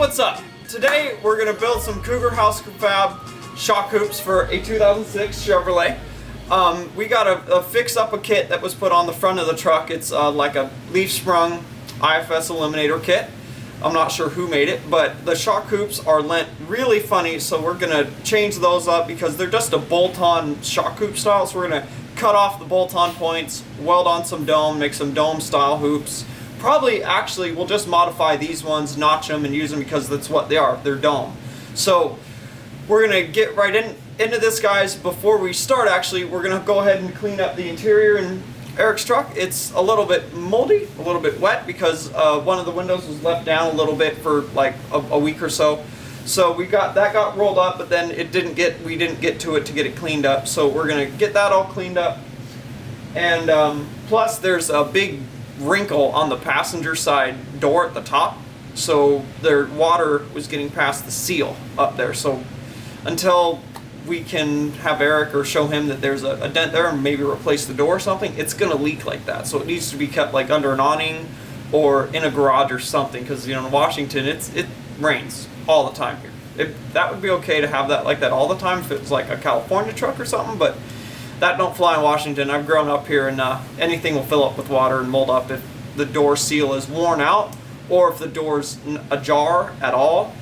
what's up? Today we're going to build some Cougar House Fab shock hoops for a 2006 Chevrolet. We got a fix up a kit that was put on the front of the truck. It's like a leaf sprung IFS eliminator kit. I'm not sure who made it, but the shock hoops are lent really funny, so we're going to change those up because they're just a bolt-on shock hoop style. So we're going to cut off the bolt-on points, weld on some dome, make some dome style hoops. Probably actually we'll just modify these ones, notch them and use them because that's what they are, they're dome. So we're going to get right into this, guys. Before we start, actually, we're going to go ahead and clean up the interior in Eric's truck. It's a little bit moldy, a little bit wet because one of the windows was left down a little bit for like a week or so. So we got that got rolled up, but then we didn't get to it cleaned up. So we're going to get that all cleaned up. And plus there's a big wrinkle on the passenger side door at the top, so their water was getting past the seal up there. So until we can have Eric or show him that there's a dent there and maybe replace the door or something, it's gonna leak like that. So it needs to be kept like under an awning or in a garage or something, because in Washington it rains all the time here. That would be okay to have that like that all the time if it was like a California truck or something, but that don't fly in Washington. I've grown up here, and anything will fill up with water and mold up if the door seal is worn out, or if the door's ajar at all,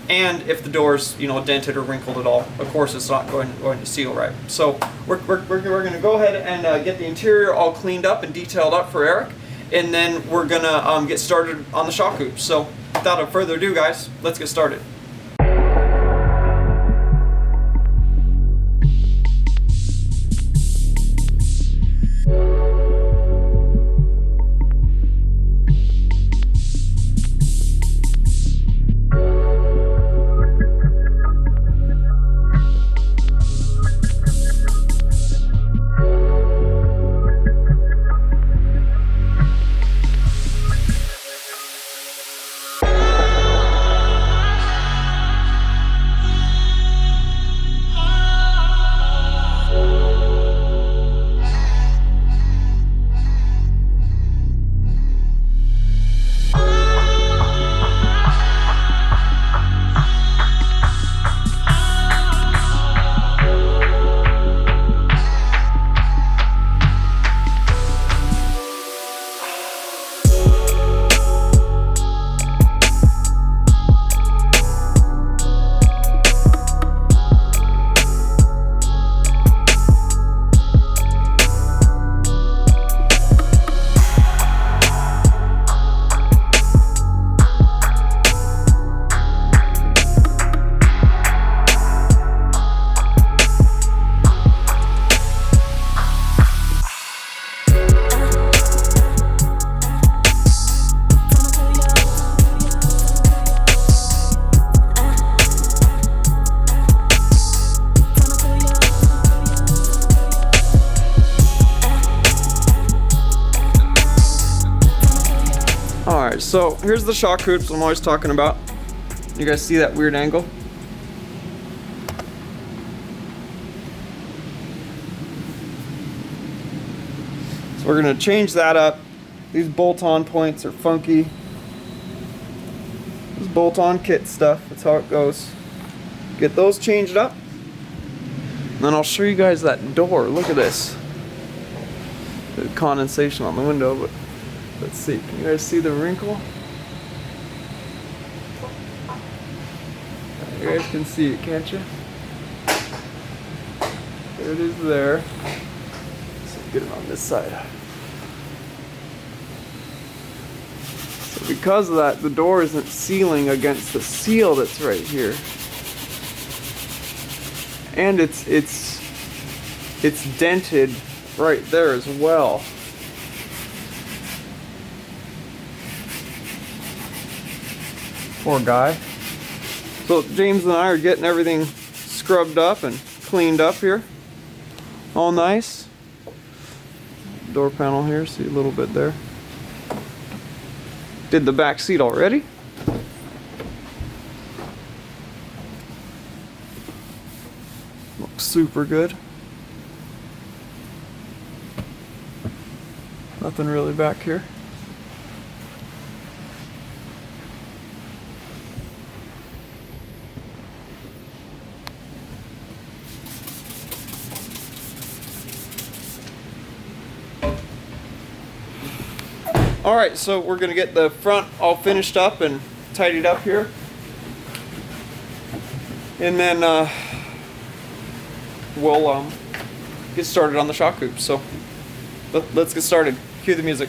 and if the door's dented or wrinkled at all. Of course, it's not going to seal right. So we're going to go ahead and get the interior all cleaned up and detailed up for Eric, and then we're going to get started on the shock hoops. So without further ado, guys, let's get started. Alright, so here's the shock hoops I'm always talking about. You guys see that weird angle? So we're going to change that up. These bolt-on points are funky. This bolt-on kit stuff, that's how it goes. Get those changed up. And then I'll show you guys that door. Look at this. The condensation on the window, but let's see. Can you guys see the wrinkle? You guys can see it, can't you? There it is there. Let's get it on this side. So because of that, the door isn't sealing against the seal that's right here. And it's dented right there as well. Poor guy. So James and I are getting everything scrubbed up and cleaned up here. All nice. Door panel here, see a little bit there. Did the back seat already. Looks super good. Nothing really back here. All right, so we're gonna get the front all finished up and tidied up here. And then we'll get started on the shock hoops. So let's get started. Cue the music.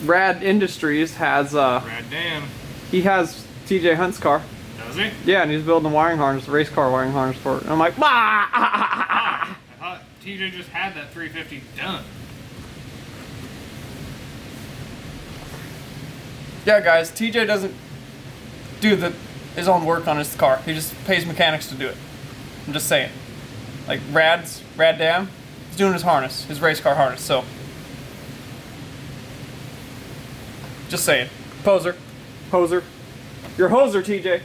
Rad Industries has Rad damn. He has TJ Hunt's car. Does he? Yeah, and he's building a wiring harness, a race car wiring harness for it. And I'm like, bah! I thought TJ just had that 350 done. Yeah, guys, TJ doesn't do his own work on his car. He just pays mechanics to do it. I'm just saying. Like Rad Dam, he's doing his harness, his race car harness. So, just saying. Poser. You're a hoser, TJ.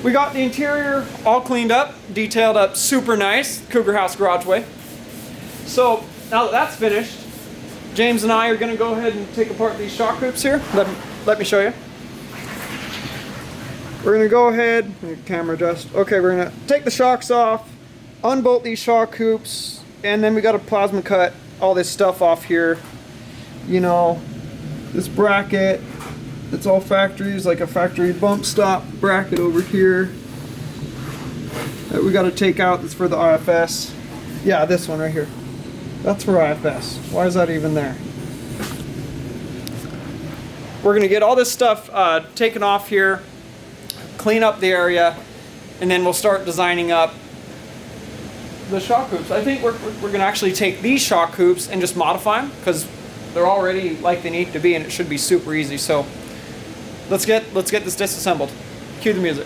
We got the interior all cleaned up, detailed up super nice, Cougar House Garage way. So now that that's finished, James and I are gonna go ahead and take apart these shock hoops here. Let me show you. We're gonna go ahead, camera adjust. Okay, we're gonna take the shocks off, unbolt these shock hoops, and then we gotta plasma cut all this stuff off here. You know, this bracket, it's all factories, like a factory bump stop bracket over here that we got to take out. That's for the IFS. Yeah, this one right here. That's for IFS. Why is that even there? We're going to get all this stuff taken off here, clean up the area, and then we'll start designing up the shock hoops. I think we're going to actually take these shock hoops and just modify them because they're already like they need to be, and it should be super easy. So let's get this disassembled. Cue the music.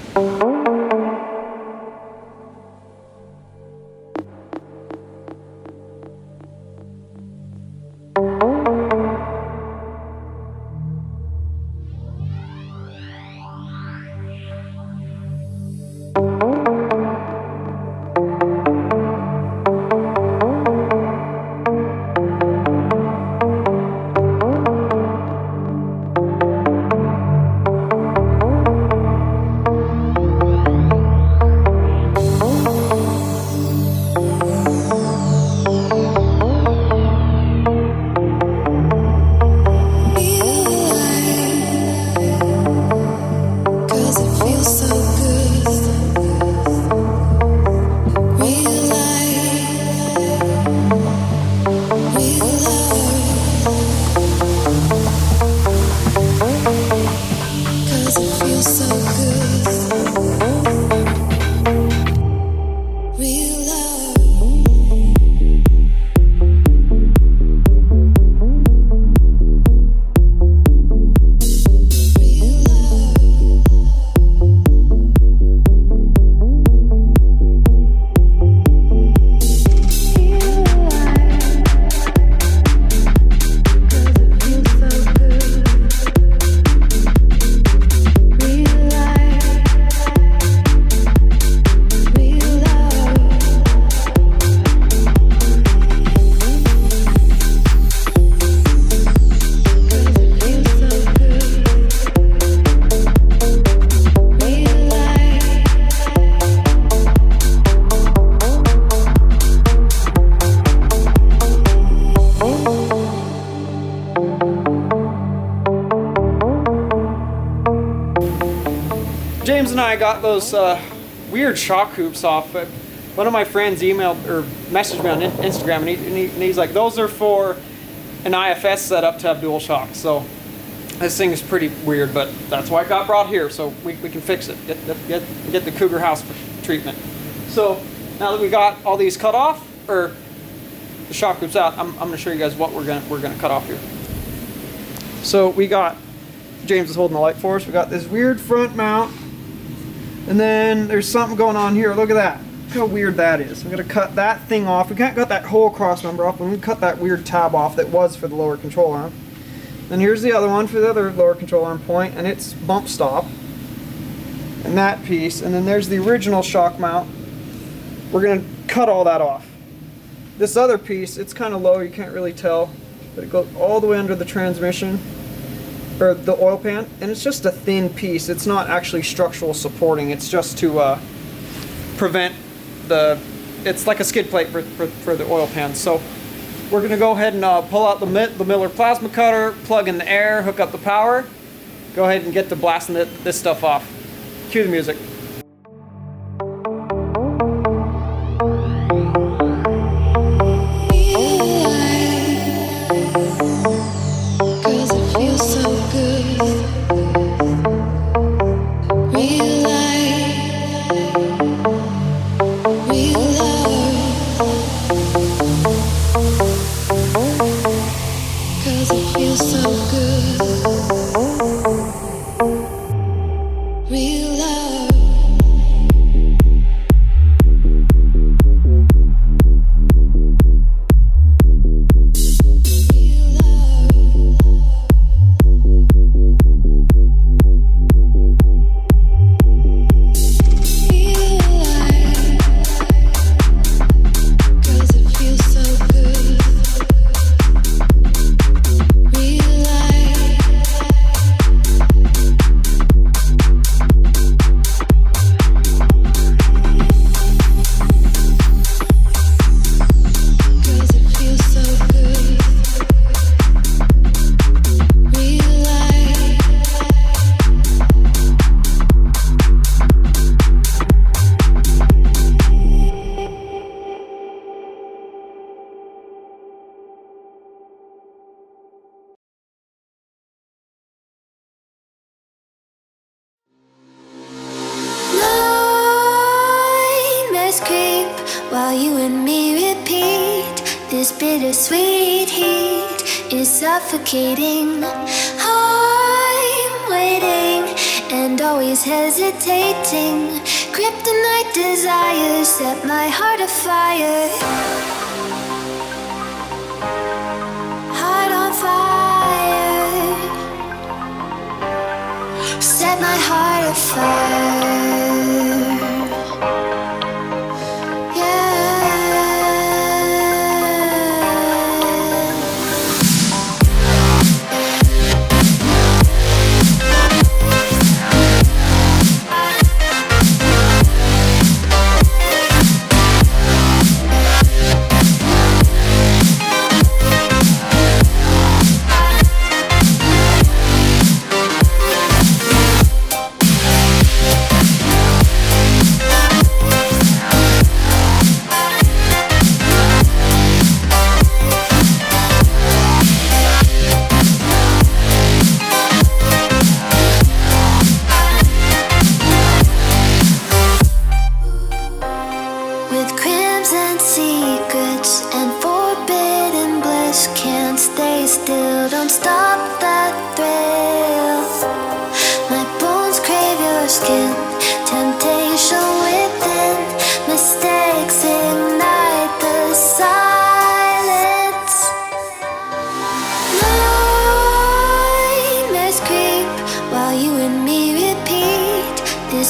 and I got those weird shock hoops off. One of my friends emailed or messaged me on Instagram, and he's like, those are for an IFS setup to have dual shocks. So this thing is pretty weird, but that's why it got brought here, so we can fix it. Get the Cougar House treatment. So now that we got all these cut off, or the shock hoops out, I'm going to show you guys what we're gonna cut off here. So we got, James is holding the light for us. We got this weird front mount, and then there's something going on here. Look at that. Look how weird that is. I'm gonna cut that thing off. We can't cut that whole cross member off, but we cut that weird tab off that was for the lower control arm. Then here's the other one for the other lower control arm point, and it's bump stop. And that piece, and then there's the original shock mount. We're gonna cut all that off. This other piece, it's kind of low, you can't really tell, but it goes all the way under the transmission, or the oil pan, and it's just a thin piece. It's not actually structural supporting, it's just to prevent it's like a skid plate for the oil pan. So we're gonna go ahead and pull out the Miller plasma cutter, plug in the air, hook up the power, go ahead and get to blasting this stuff off. Cue the music. While you and me repeat, this bittersweet heat is suffocating. I'm waiting and always hesitating. Kryptonite desires set my heart afire. Heart on fire. Set my heart afire.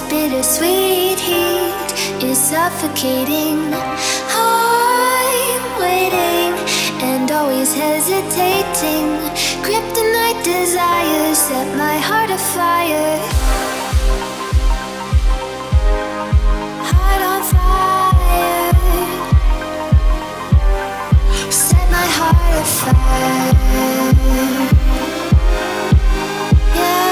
Bittersweet heat is suffocating. I'm waiting and always hesitating. Kryptonite desires set my heart afire. Heart on fire. Set my heart afire. Yeah.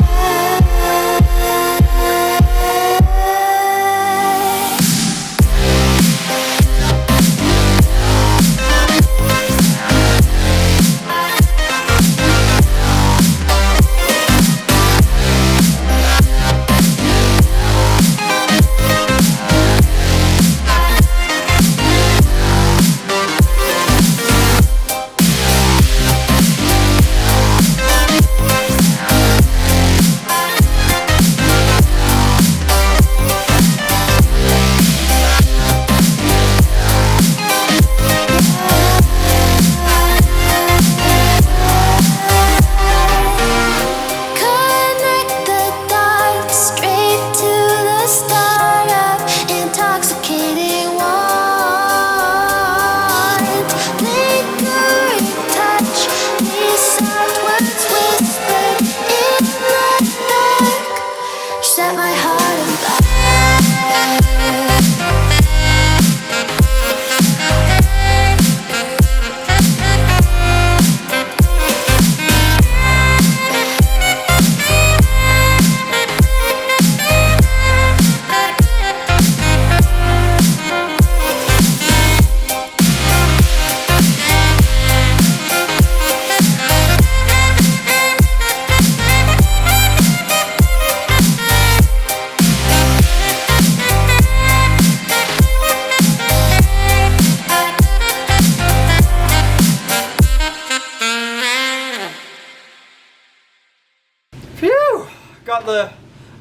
the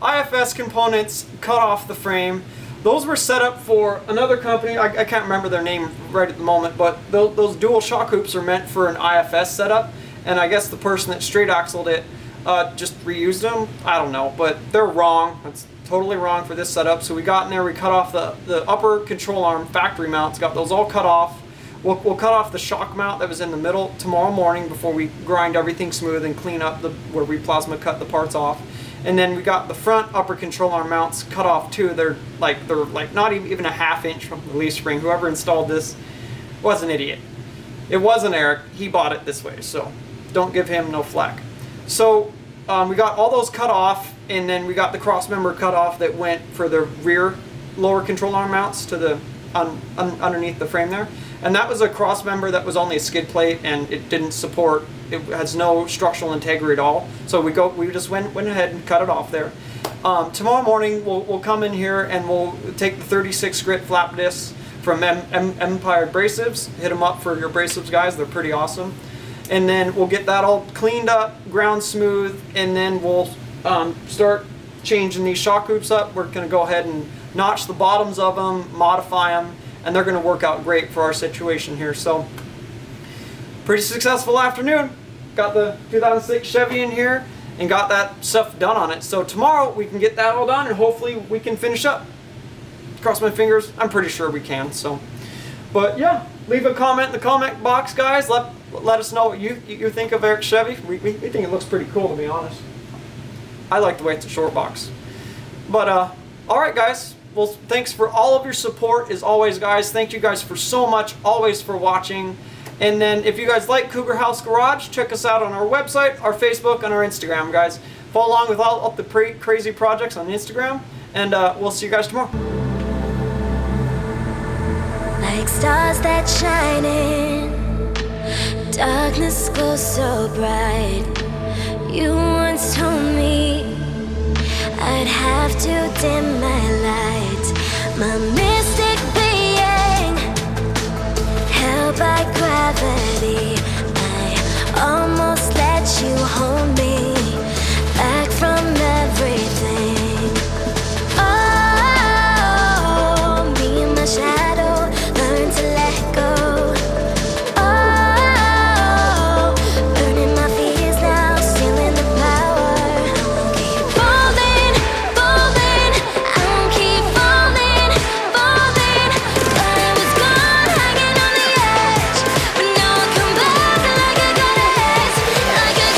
IFS components cut off the frame. Those were set up for another company. I can't remember their name right at the moment, but those dual shock hoops are meant for an IFS setup, and I guess the person that straight axled it just reused them. I don't know, but they're wrong. That's totally wrong for this setup. So we got in there, we cut off the upper control arm factory mounts, got those all cut off. We'll cut off the shock mount that was in the middle tomorrow morning before we grind everything smooth and clean up where we plasma cut the parts off. And then we got the front upper control arm mounts cut off too. They're like not even a half inch from the leaf spring. Whoever installed this was an idiot. It wasn't Eric. He bought it this way, so don't give him no flack. So we got all those cut off, and then we got the cross member cut off that went for the rear lower control arm mounts to the underneath the frame there. And that was a cross member that was only a skid plate, and it didn't support, it has no structural integrity at all. So we just went ahead and cut it off there. Tomorrow morning we'll come in here and we'll take the 36 grit flap discs from Empire Abrasives. Hit them up for your abrasives, guys. They're pretty awesome. And then we'll get that all cleaned up, ground smooth, and then we'll start changing these shock hoops up. We're going to go ahead and notch the bottoms of them, modify them, and they're going to work out great for our situation here. So, pretty successful afternoon. Got the 2006 Chevy in here and got that stuff done on it. So tomorrow we can get that all done and hopefully we can finish up. Cross my fingers. I'm pretty sure we can. So, but yeah, leave a comment in the comment box, guys. Let us know what you think of Eric's Chevy. We think it looks pretty cool, to be honest. I like the way it's a short box. But all right, guys. Well, thanks for all of your support as always, guys. Thank you guys for so much, always for watching. And then if you guys like Cougar House Garage, check us out on our website, our Facebook, and our Instagram, guys. Follow along with all of the crazy projects on Instagram, and we'll see you guys tomorrow. Like stars that shine in darkness glows so bright. You once told me I'd have to dim my light. My mystic being held by gravity. I almost let you hold me back from everything. Oh, me and my shadow learn to let go. Oh, burning my fears now, stealing the power. Keep falling, falling, I won't keep falling, falling. Thought I was gone, hanging on the edge, but now I come back like a goddess, like a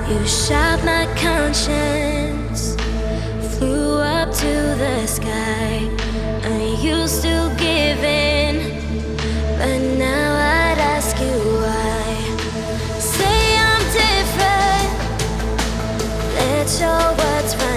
You shot my conscience, flew up to the sky. I used to give in, but now I'd ask you why. Say I'm different, let your words run.